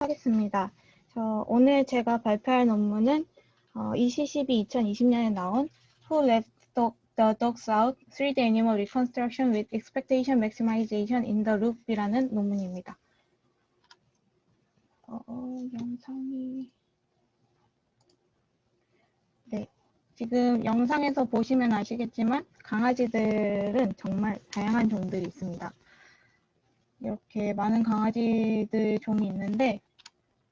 하겠습니다. 오늘 제가 발표할 논문은 ECCB 2020년에 나온 Who Let the Dogs Out? 3D Animal Reconstruction with Expectation Maximization in the Loop이라는 논문입니다. 영상이... 네, 지금 영상에서 보시면 아시겠지만 강아지들은 정말 다양한 종들이 있습니다. 이렇게 많은 강아지들 종이 있는데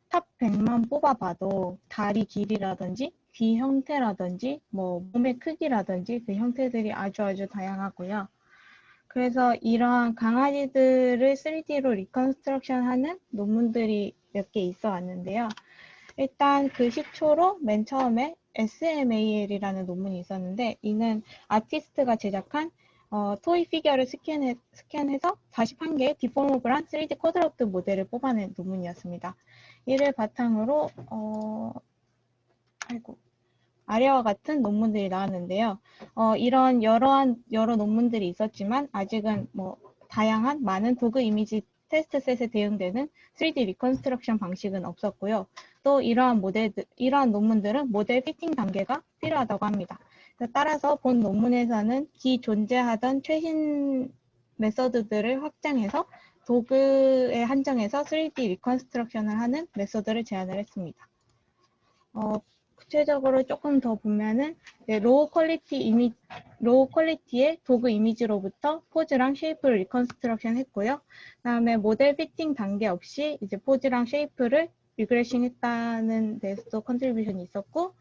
탑 100만 뽑아봐도 다리 길이라든지 귀 형태라든지 몸의 크기라든지 그 형태들이 아주 다양하고요. 그래서 이러한 강아지들을 3D로 리컨스트럭션 하는 논문들이 몇 개 있어 왔는데요. 일단 그 시초로 맨 처음에 SMAL이라는 논문이 있었는데 이는 아티스트가 제작한 토이 피규어를 스캔해서 41개의 디포머블한 3D 쿼드러프트 모델을 뽑아낸 논문이었습니다. 이를 바탕으로 아래와 같은 논문들이 나왔는데요. 이런 여러 논문들이 있었지만 아직은 다양한 많은 도구 이미지 테스트셋에 대응되는 3D 리컨스트럭션 방식은 없었고요. 또 이러한 논문들은 모델 피팅 단계가 필요하다고 합니다. 따라서 본 논문에서는 기존재하던 최신 메서드들을 확장해서 도구에 한정해서 3D 리컨스트럭션을 하는 메서드를 제안을 했습니다. 구체적으로 조금 더 보면은 로우 퀄리티의 도구 이미지로부터 포즈랑 쉐이프를 리컨스트럭션 했고요. 그다음에 모델 피팅 단계 없이 이제 포즈랑 쉐이프를 리그레싱 했다는 데서도 컨트리뷰션이 있었고,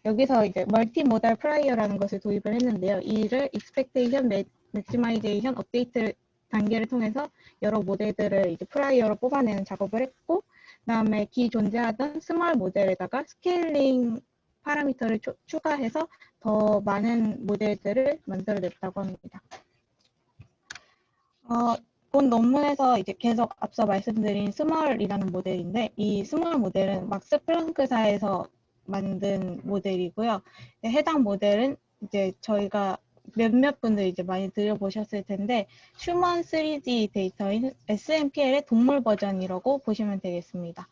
여기서 이제 멀티 모달 프라이어라는 것을 도입을 했는데요. 이를 익스펙테이션 맥시마이제이션 업데이트 단계를 통해서 여러 모델들을 이제 프라이어로 뽑아내는 작업을 했고, 그다음에 기존재하던 스몰 모델에다가 스케일링 파라미터를 추가해서 더 많은 모델들을 만들어냈다고 합니다. 본 논문에서 이제 계속 앞서 말씀드린 스몰이라는 모델인데 이 스몰 모델은 막스 플랑크사에서 만든 모델이고요. 해당 모델은 이제 저희가 몇몇 분들 이제 많이 들어보셨을 텐데 슈먼 3D 데이터인 SMPL의 동물 버전이라고 보시면 되겠습니다.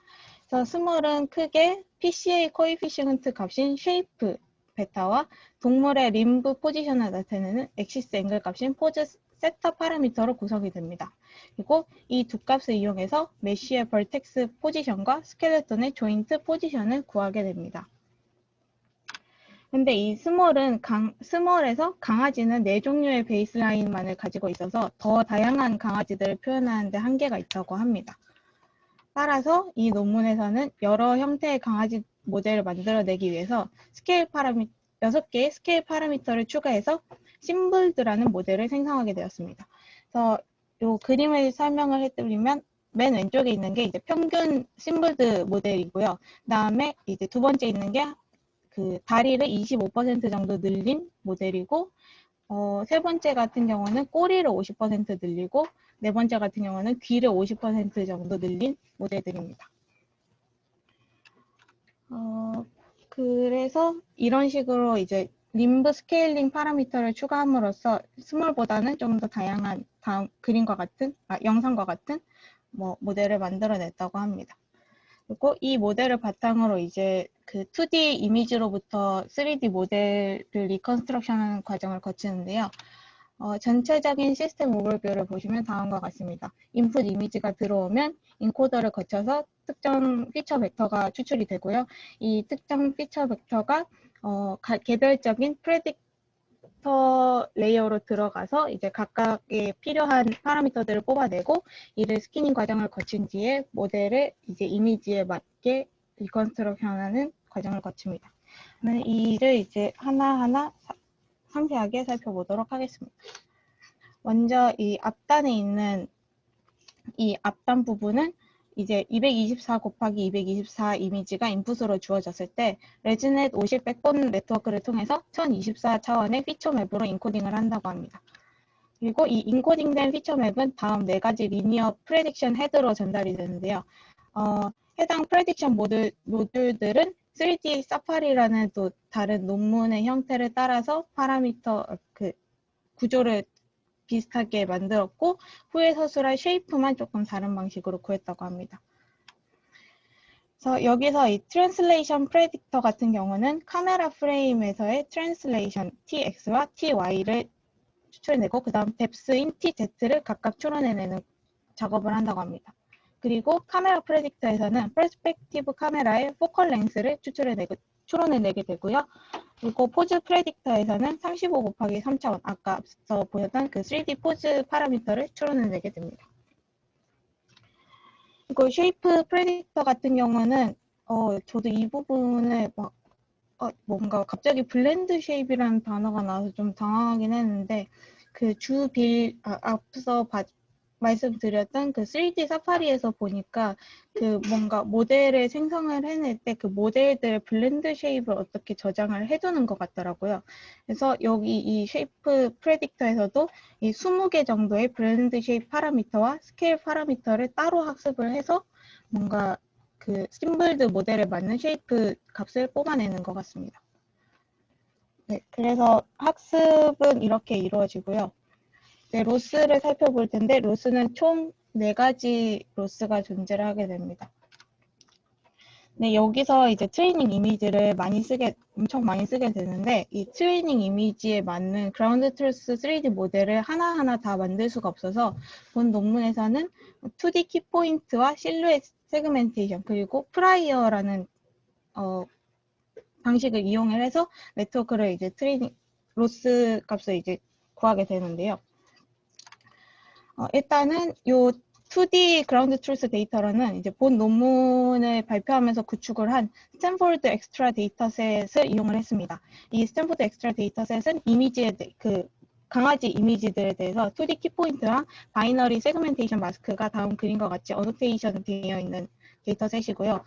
그래서 스몰은 크게 PCA 코에피시언트 값인 쉐이프 베타와 동물의 림브 포지션을 나타내는 엑시스 앵글 값인 포즈 세터 파라미터로 구성이 됩니다. 그리고 이 두 값을 이용해서 메쉬의 벌텍스 포지션과 스켈레톤의 조인트 포지션을 구하게 됩니다. 근데 이 스몰에서 강아지는 4종류의 베이스라인만을 가지고 있어서 더 다양한 강아지들을 표현하는 데 한계가 있다고 합니다. 따라서 이 논문에서는 여러 형태의 강아지 모델을 만들어내기 위해서 6개의 스케일 파라미터를 추가해서 심블드라는 모델을 생성하게 되었습니다. 그래서 이 그림을 설명을 해드리면 맨 왼쪽에 있는 게 이제 평균 심블드 모델이고요. 그다음에 이제 두 번째 있는 게 그 다리를 25% 정도 늘린 모델이고, 세 번째 같은 경우는 꼬리를 50% 늘리고, 네 번째 같은 경우는 귀를 50% 정도 늘린 모델들입니다. 그래서 이런 식으로 이제 림브 스케일링 파라미터를 추가함으로써 스몰보다는 좀 더 다양한 영상과 같은 모델을 만들어냈다고 합니다. 그리고 이 모델을 바탕으로 이제 그 2D 이미지로부터 3D 모델을 리컨스트럭션하는 과정을 거치는데요. 전체적인 시스템 오버뷰를 보시면 다음과 같습니다. 인풋 이미지가 들어오면 인코더를 거쳐서 특정 피처 벡터가 추출이 되고요. 이 특정 피처 벡터가 개별적인 프레딕터 레이어로 들어가서 이제 각각의 필요한 파라미터들을 뽑아내고 이를 스캐닝 과정을 거친 뒤에 모델을 이제 이미지에 맞게 리컨스트럭션하는 과정을 거칩니다. 이를 이제 하나하나 상세하게 살펴보도록 하겠습니다. 먼저 이 앞단에 있는 이 앞단 부분은 이제 224 곱하기 224 이미지가 인풋으로 주어졌을 때 레즈넷 50 백본 네트워크를 통해서 1024 차원의 피처 맵으로 인코딩을 한다고 합니다. 그리고 이 인코딩된 피처 맵은 다음 4가지 리니어 프레딕션 헤드로 전달이 되는데요. 해당 프레딕션 모듈들은 3D 사파리라는 또 다른 논문의 형태를 따라서 파라미터 구조를 비슷하게 만들었고 후에 서술할 쉐이프만 조금 다른 방식으로 구했다고 합니다. 그래서 여기서 이 트랜슬레이션 프레딕터 같은 경우는 카메라 프레임에서의 트랜슬레이션 TX와 TY를 추출해내고 그 다음 뎁스인 TZ를 각각 추론해내는 작업을 한다고 합니다. 그리고 카메라 프레딕터에서는 퍼스펙티브 카메라의 포컬 렌스를 추론해내게 되고요. 그리고 포즈 프레딕터에서는 35 곱하기 3차원, 아까 앞서 보였던 그 3D 포즈 파라미터를 추론해내게 됩니다. 그리고 쉐이프 프레딕터 같은 경우는 저도 이 부분을 막 뭔가 갑자기 블렌드 쉐입이라는 단어가 나와서 좀 당황하긴 했는데 그 앞서 말씀드렸던 그 3D 사파리에서 보니까 그 뭔가 모델을 생성을 해낼 때 그 모델들의 블렌드 쉐입을 어떻게 저장을 해두는 것 같더라고요. 그래서 여기 이 쉐이프 프레딕터에서도 이 20개 정도의 블렌드 쉐입 파라미터와 스케일 파라미터를 따로 학습을 해서 뭔가 그 심블드 모델에 맞는 쉐이프 값을 뽑아내는 것 같습니다. 네, 그래서 학습은 이렇게 이루어지고요. 네, 로스를 살펴볼 텐데 로스는 총 4가지 로스가 존재를 하게 됩니다. 네, 여기서 이제 트레이닝 이미지를 엄청 많이 쓰게 되는데 이 트레이닝 이미지에 맞는 그라운드 트루스 3D 모델을 하나하나 다 만들 수가 없어서 본 논문에서는 2D 키포인트와 실루엣 세그멘테이션 그리고 프라이어라는 방식을 이용을 해서 네트워크를 이제 로스 값을 이제 구하게 되는데요. 일단은 요 2D 그라운드 트루스 데이터로는 이제 본 논문을 발표하면서 구축을 한 스탠포드 엑스트라 데이터셋을 이용을 했습니다. 이 스탠포드 엑스트라 데이터셋은 강아지 이미지들에 대해서 2D 키포인트랑 바이너리 세그멘테이션 마스크가 다음 그림과 같이 어노테이션 되어 있는 데이터셋이고요.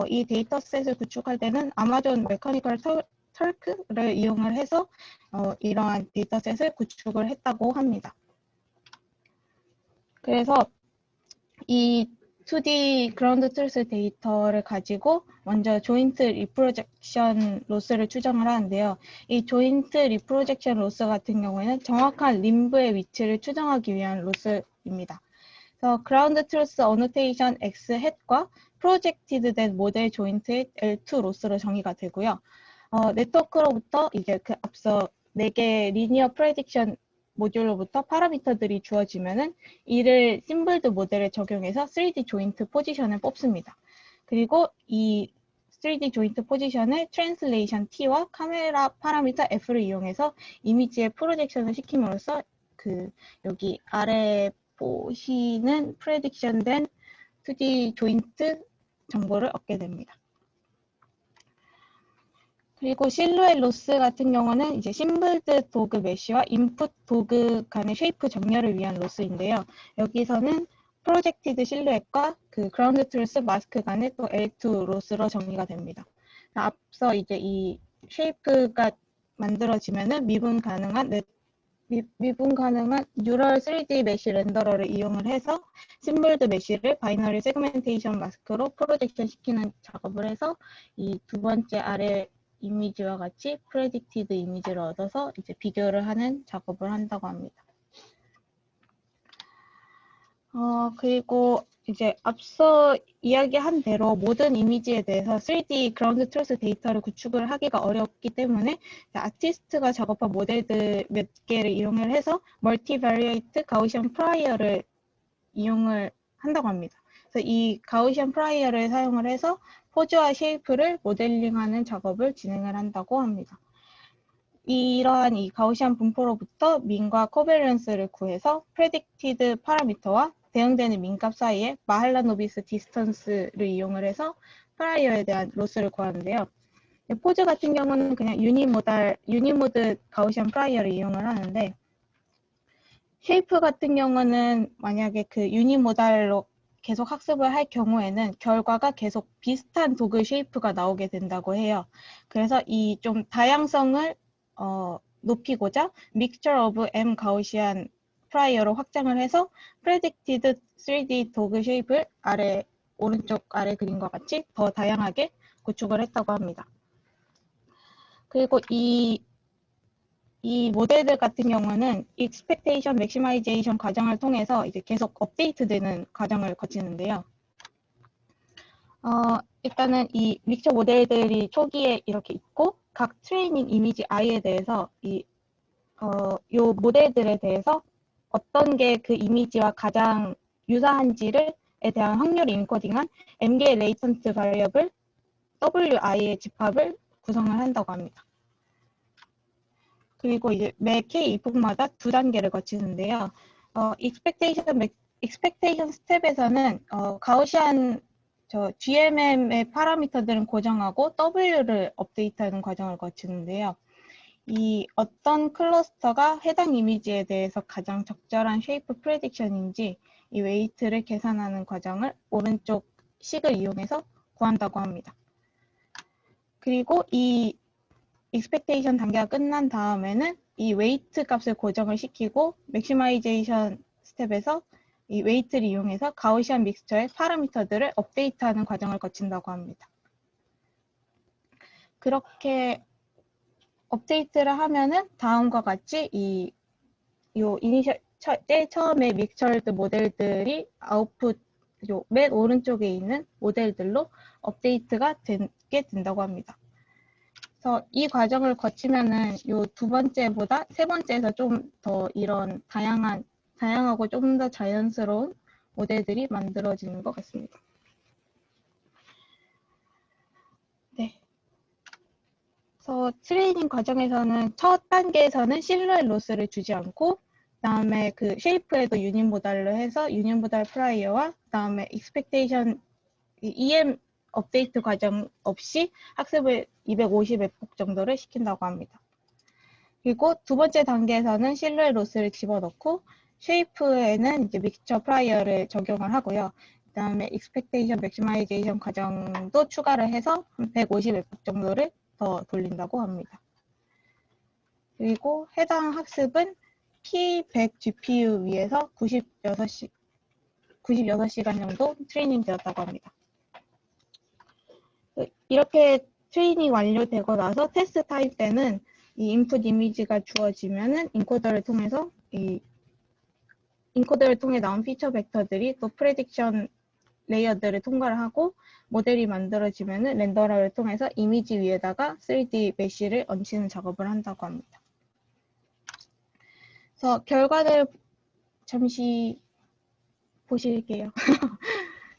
이 데이터셋을 구축할 때는 아마존 메커니컬 털크를 이용을 해서 이러한 데이터셋을 구축을 했다고 합니다. 그래서 이 2D 그라운드 트루스 데이터를 가지고 먼저 조인트 리프로젝션 로스를 추정을 하는데요. 이 조인트 리프로젝션 로스 같은 경우에는 정확한 림브의 위치를 추정하기 위한 로스입니다. 그래서 그라운드 트루스 어노테이션 X 햇과 프로젝티드 된 모델 조인트의 L2 로스로 정의가 되고요. 네트워크로부터 이제 그 앞서 4개 리니어 프레딕션 모듈로부터 파라미터들이 주어지면은 이를 심블드 모델에 적용해서 3D 조인트 포지션을 뽑습니다. 그리고 이 3D 조인트 포지션을 트랜슬레이션 T와 카메라 파라미터 F를 이용해서 이미지에 프로젝션을 시킴으로써 여기 아래 보시는 프레딕션된 2D 조인트 정보를 얻게 됩니다. 그리고 실루엣 로스 같은 경우는 이제 심블드 도그 메쉬와 인풋 도그 간의 쉐이프 정렬을 위한 로스인데요. 여기서는 프로젝티드 실루엣과 그 그라운드 트루스 마스크 간의 또 L2 로스로 정리가 됩니다. 앞서 이제 이 쉐이프가 만들어지면은 미분 가능한 뉴럴 3D 메쉬 렌더러를 이용을 해서 심블드 메쉬를 바이너리 세그멘테이션 마스크로 프로젝션 시키는 작업을 해서 이 두 번째 아래 이미지와 같이 프레딕티드 이미지를 얻어서 이제 비교를 하는 작업을 한다고 합니다. 그리고 이제 앞서 이야기한 대로 모든 이미지에 대해서 3D 그라운드 트루스 데이터를 구축을 하기가 어렵기 때문에 아티스트가 작업한 모델들 몇 개를 이용을 해서 멀티바리에이트 가우시안 프라이어를 이용을 한다고 합니다. 그래서 이 가우시안 프라이어를 사용을 해서 포즈와 쉐이프를 모델링하는 작업을 진행을 한다고 합니다. 이러한 이 가우시안 분포로부터 민과 코베런스를 구해서 프레딕티드 파라미터와 대응되는 민값 사이에 마할라노비스 디스턴스를 이용을 해서 프라이어에 대한 로스를 구하는데요. 포즈 같은 경우는 그냥 유니모드 가우시안 프라이어를 이용을 하는데 쉐이프 같은 경우는 만약에 그 유니모달로 계속 학습을 할 경우에는 결과가 계속 비슷한 도글 쉐이프가 나오게 된다고 해요. 그래서 이 좀 다양성을 높이고자 Mixture of M 가우시안 프라이어로 확장을 해서 Predicted 3D 도글 쉐이프를 오른쪽 아래 그림과 같이 더 다양하게 구축을 했다고 합니다. 그리고 이 모델들 같은 경우는 Expectation Maximization 과정을 통해서 이제 계속 업데이트되는 과정을 거치는데요. 일단은 이 믹처 모델들이 초기에 이렇게 있고 각 트레이닝 이미지 I에 대해서 요 모델들에 대해서 어떤 게 그 이미지와 가장 유사한지에 대한 확률을 인코딩한 m개의 레이턴트 바리어블 wi의 집합을 구성을 한다고 합니다. 그리고 이제 매 K 이폭마다 두 단계를 거치는데요. expectation 스텝에서는 가우시안 GMM의 파라미터들은 고정하고 W를 업데이트하는 과정을 거치는데요. 이 어떤 클러스터가 해당 이미지에 대해서 가장 적절한 쉐이프 프레딕션인지 이 웨이트를 계산하는 과정을 오른쪽 식을 이용해서 구한다고 합니다. 그리고 이 expectation 단계가 끝난 다음에는 이 웨이트 값을 고정을 시키고 맥시마이제이션 스텝에서 이 웨이트를 이용해서 가우시안 믹스처의 파라미터들을 업데이트하는 과정을 거친다고 합니다. 그렇게 업데이트를 하면은 다음과 같이 제일 처음에 믹처드 모델들이 아웃풋 맨 오른쪽에 있는 모델들로 업데이트가 되게 된다고 합니다. 그래서 이 과정을 거치면은 요 두 번째보다 세 번째에서 좀 더 이런 다양하고 좀 더 자연스러운 모델들이 만들어지는 것 같습니다. 네. 그래서 트레이닝 과정에서는 첫 단계에서는 실루엣 로스를 주지 않고 그다음에 그 쉐이프에도 유닛 모달로 해서 유닛 모달 프라이어와 그다음에 익스펙테이션 EM 업데이트 과정 없이 학습을 250에폭 정도를 시킨다고 합니다. 그리고 두 번째 단계에서는 실루엣 로스를 집어넣고 쉐이프에는 이제 믹스처 프라이어를 적용을 하고요. 그다음에 익스펙테이션 맥시마이제이션 과정도 추가를 해서 150에폭 정도를 더 돌린다고 합니다. 그리고 해당 학습은 P100 GPU 위에서 96시간 정도 트레이닝 되었다고 합니다. 이렇게 트레이닝 완료되고 나서 테스트 타입 때는 이 인풋 이미지가 주어지면은 인코더를 통해 나온 피처 벡터들이 또 프레딕션 레이어들을 통과를 하고 모델이 만들어지면은 렌더러를 통해서 이미지 위에다가 3D 메쉬를 얹히는 작업을 한다고 합니다. 그래서 결과를 잠시 보실게요.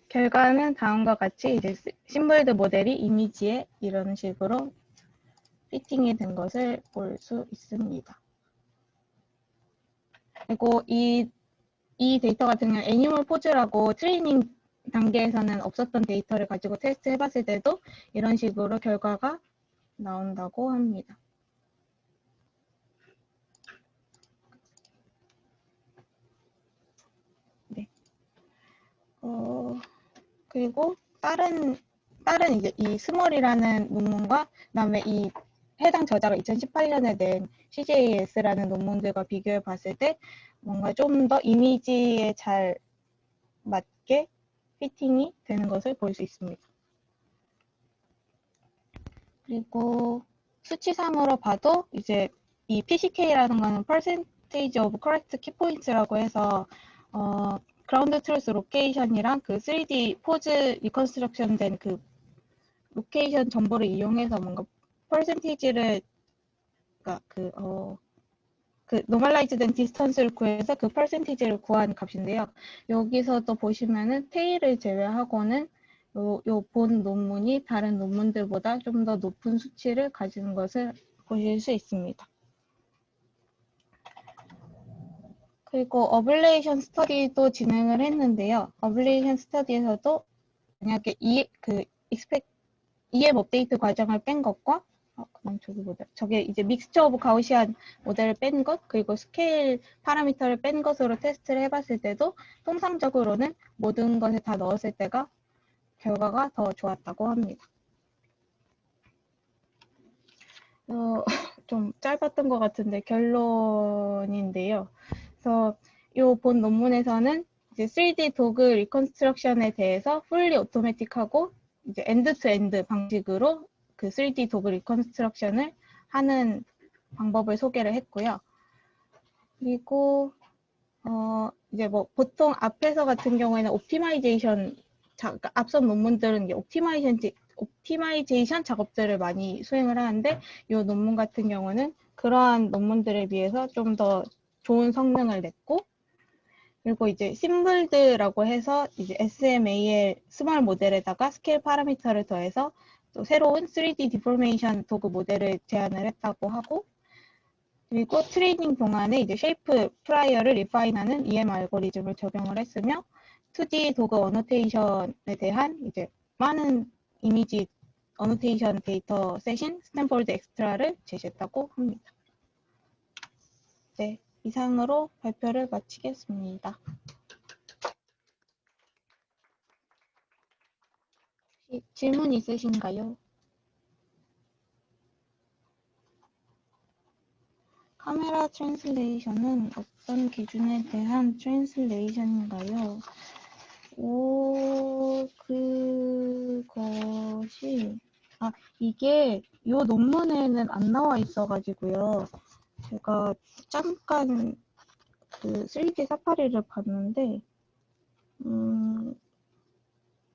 결과는 다음과 같이 이제 심볼드 모델이 이미지에 이런 식으로 피팅이 된 것을 볼 수 있습니다. 그리고 이 데이터 같은 경우는 애니멀 포즈라고 트레이닝 단계에서는 없었던 데이터를 가지고 테스트 해봤을 때도 이런 식으로 결과가 나온다고 합니다. 네. 그리고 다른 이제 이 스몰이라는 논문과 그다음에 이 해당 저자가 2018년에 낸 CJS라는 논문들과 비교해 봤을 때 뭔가 좀 더 이미지에 잘 맞게 피팅이 되는 것을 볼 수 있습니다. 그리고 수치상으로 봐도 이제 이 PCK라는 거는 Percentage of Correct Key Points라고 해서 그라운드 트루스 로케이션이랑 그 3D 포즈 리컨스트럭션 된 그 로케이션 정보를 이용해서 뭔가 퍼센티지를 그 노멀라이즈 된 디스턴스를 구해서 그 퍼센티지를 구한 값인데요. 여기서도 보시면은 테일을 제외하고는 요 본 논문이 다른 논문들보다 좀 더 높은 수치를 가지는 것을 보실 수 있습니다. 그리고 어블레이션 스터디도 진행을 했는데요. 어블레이션 스터디에서도 만약에 EM 업데이트 과정을 뺀 것과 저게 이제 믹스처 오브 가우시안 모델을 뺀 것, 그리고 스케일 파라미터를 뺀 것으로 테스트를 해봤을 때도 통상적으로는 모든 것을 다 넣었을 때가 결과가 더 좋았다고 합니다. 좀 짧았던 것 같은데 결론인데요. 그래서 이 본 논문에서는 이제 3D 도그 리컨스트럭션에 대해서 풀리 오토매틱하고 이제 엔드 투 엔드 방식으로 그 3D 도그 리컨스트럭션을 하는 방법을 소개를 했고요. 그리고 이제 뭐 보통 앞에서 같은 경우에는 옵티마이제이션 그러니까 앞선 논문들은 이제 옵티마이제이션 작업들을 많이 수행을 하는데 이 논문 같은 경우는 그러한 논문들에 비해서 좀 더 좋은 성능을 냈고, 그리고 이제 심블드라고 해서 이제 SMAL 스몰 모델에다가 스케일 파라미터를 더해서 또 새로운 3D 디포메이션 도구 모델을 제안을 했다고 하고, 그리고 트레이닝 동안에 이제 쉐이프 프라이어를 리파인하는 EM 알고리즘을 적용을 했으며 2D 도구 어노테이션에 대한 이제 많은 이미지 어노테이션 데이터 셋인 스탠포드 엑스트라를 제시했다고 합니다. 네, 이상으로 발표를 마치겠습니다. 혹시 질문 있으신가요? 카메라 트랜슬레이션은 어떤 기준에 대한 트랜슬레이션인가요? 그것이 이게 이 논문에는 안 나와 있어가지고요. 제가 잠깐 그 3D 사파리를 봤는데,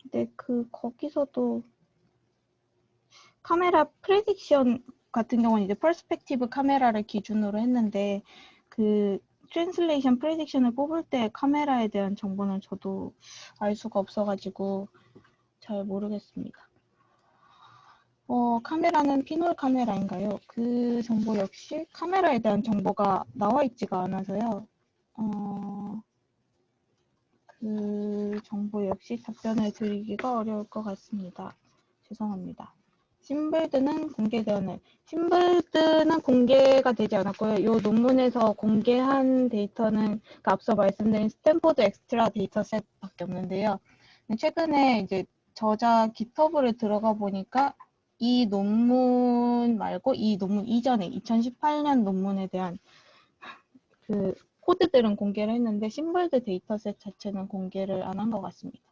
근데 거기서도 카메라 프레딕션 같은 경우는 이제 퍼스펙티브 카메라를 기준으로 했는데, 그 트랜슬레이션 프레딕션을 뽑을 때 카메라에 대한 정보는 저도 알 수가 없어가지고 잘 모르겠습니다. 카메라는 피놀 카메라인가요? 그 정보 역시 카메라에 대한 정보가 나와 있지가 않아서요. 그 정보 역시 답변을 드리기가 어려울 것 같습니다. 죄송합니다. 심블드는 심블드는 공개가 되지 않았고요. 이 논문에서 공개한 데이터는 앞서 말씀드린 스탠포드 엑스트라 데이터셋밖에 없는데요. 최근에 이제 저자 깃허브를 들어가 보니까 이 논문 말고 이 논문 이전에 2018년 논문에 대한 그 코드들은 공개를 했는데 심블드 데이터셋 자체는 공개를 안 한 것 같습니다.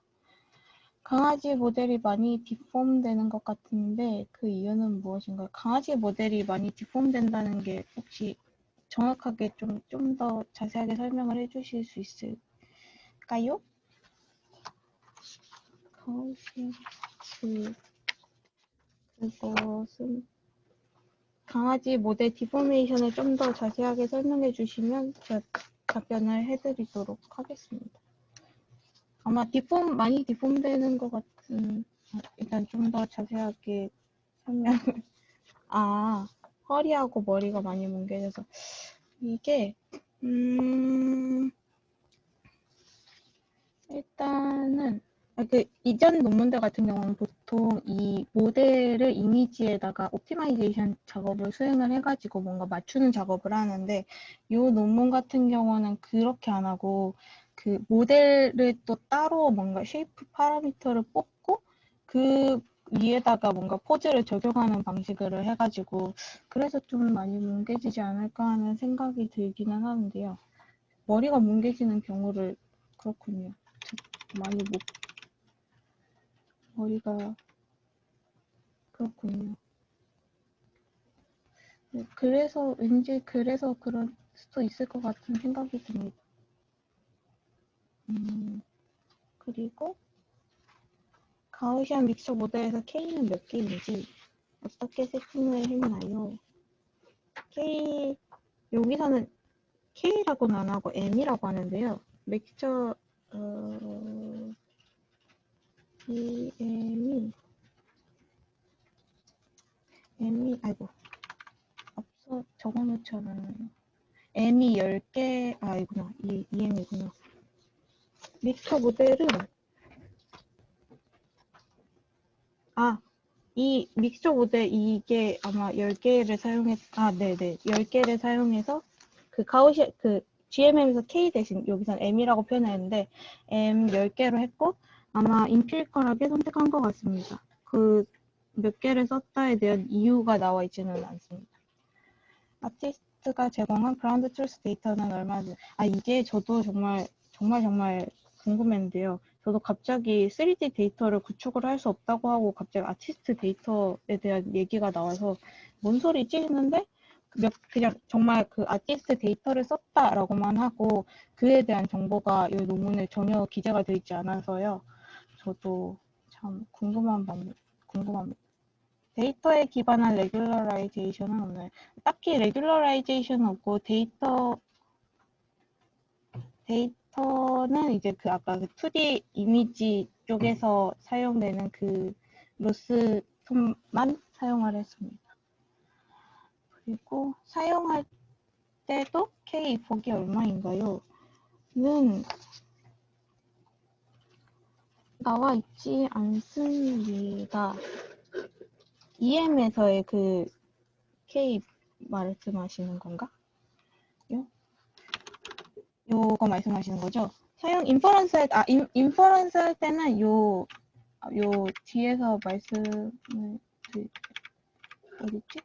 강아지 모델이 많이 디폼되는 것 같은데 그 이유는 무엇인가요? 강아지 모델이 많이 디폼된다는 게 혹시 정확하게 좀 더 자세하게 설명을 해주실 수 있을까요? 그것은 강아지 모델 디포메이션을 좀 더 자세하게 설명해 주시면 제가 답변을 해드리도록 하겠습니다. 아마 많이 디폼되는 것 같은, 일단 좀 더 자세하게 설명을. 허리하고 머리가 많이 뭉개져서. 이게, 일단은, 이전 논문들 같은 경우는 보통 이 모델을 이미지에다가 옵티마이제이션 작업을 수행을 해가지고 뭔가 맞추는 작업을 하는데, 이 논문 같은 경우는 그렇게 안 하고, 그 모델을 또 따로 뭔가 쉐이프 파라미터를 뽑고, 그 위에다가 뭔가 포즈를 적용하는 방식으로 해가지고, 그래서 좀 많이 뭉개지지 않을까 하는 생각이 들기는 하는데요. 머리가 뭉개지는 경우를, 그렇군요. 많이 머리가 그렇군요. 네, 왠지 그래서 그럴 수도 있을 것 같은 생각이 듭니다. 그리고 가우시안 믹서 모델에서 K는 몇 개인지 어떻게 세팅을 했나요? 여기서는 K라고는 안 하고 M이라고 하는데요. 믹스처 M이 앞서 적어놓잖아요. M이 10개, 이구나. EM이구나. 믹서 모델은 이 믹서 모델 이게 아마 10개를 네네. 10개를 사용해서 GMM에서 K 대신 여기선 M이라고 표현했는데 M 10개로 했고 아마 인필컬하게 선택한 것 같습니다. 몇 개를 썼다에 대한 이유가 나와 있지는 않습니다. 아티스트가 제공한 그라운드 트루스 데이터는 얼마나 이게 저도 정말 궁금했는데요. 저도 갑자기 3D 데이터를 구축을 할 수 없다고 하고 갑자기 아티스트 데이터에 대한 얘기가 나와서 뭔 소리지 했는데 그냥 정말 그 아티스트 데이터를 썼다라고만 하고 그에 대한 정보가 이 논문에 전혀 기재가 되어 있지 않아서요. 저도 참 궁금합니다. 데이터에 기반한 레귤러라이제이션은 없나요? 딱히 레귤러라이제이션은 없고 데이터는 이제 그 아까 그 2D 이미지 쪽에서 사용되는 그 로스 톰만 사용을 했습니다. 그리고 사용할 때도 K 폭이 얼마인가요? 는 나와 있지 않습니다. EM에서의 그 K 말씀하시는 건가? 요거 말씀하시는 거죠? 사용 인퍼런스 할 때는 요 뒤에서 말씀을 어디지?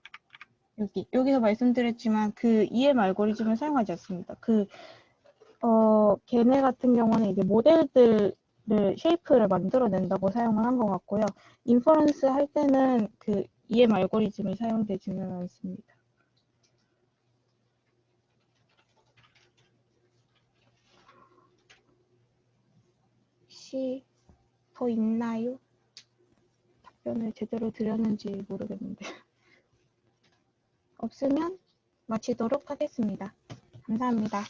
여기서 말씀드렸지만 그 EM 알고리즘을 사용하지 않습니다. 걔네 같은 경우는 이제 모델들을 쉐이프를 만들어낸다고 사용을 한 것 같고요. 인퍼런스 할 때는 그 EM 알고리즘이 사용되지는 않습니다. 혹시 더 있나요? 답변을 제대로 드렸는지 모르겠는데. 없으면 마치도록 하겠습니다. 감사합니다.